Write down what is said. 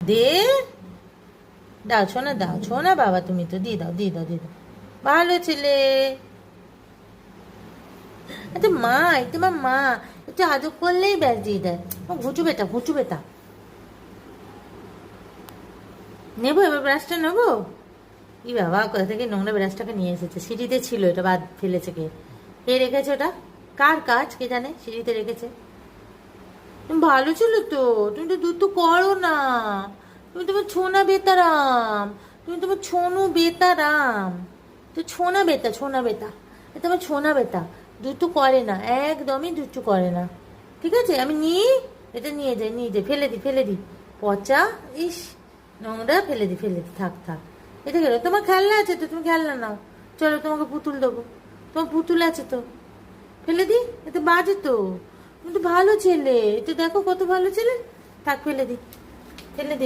দে, দাও ছোনা, দাও ছোনা বাবা, তুমি তো দিয়ে দাও, দিয়ে দাও, দিয়ে দাও। ভালো ছেলে। আচ্ছা মা, তোমার মা একটু আদর করলেই ব্যাস দিয়ে দেয়। ঘুচু বেটা, ঘুচু বেটা। নেবো এবার ব্রাশটা নেবো। ই বাবা, কোথা থেকে নোংরা ব্রাশটাকে নিয়ে এসেছে? সিঁড়িতে ছিল, এটা বাদ ফেলেছে কে? কে রেখেছে ওটা? কার কাজ কে জানে, সিঁড়িতে রেখেছে। তুমি ভালো ছিল তো, তুমি তো দুধ তো করো না। তুমি তোমার ছোনা বেতারাম, তুমি তোমার ছোনু বেতারাম। তো ছোনা বেতা, ছোনা বেতা, এ তোমার ছোনা বেতা। দুধ তো করে না, একদমই দুধ তো করে না। ঠিক আছে, আমি নিই, এটা নিয়ে যাই, নিয়ে যাই, ফেলে দিই, ফেলে দিই। পচা, ইস, নোংরা, ফেলে দিই, ফেলে দিই, থাক থাক। এটা গেলো, তোমার খেলনা আছে তো, তুমি খেলনা নাও। চলো তোমাকে পুতুল দেবো, তোমার পুতুল আছে তো, ফেলে দিই, এতে বাজে তো। তুমি তো ভালো ছেলে, এটা দেখো কত ভালো ছেলে। থাক, ফেলে দিই, ফেলে দিই।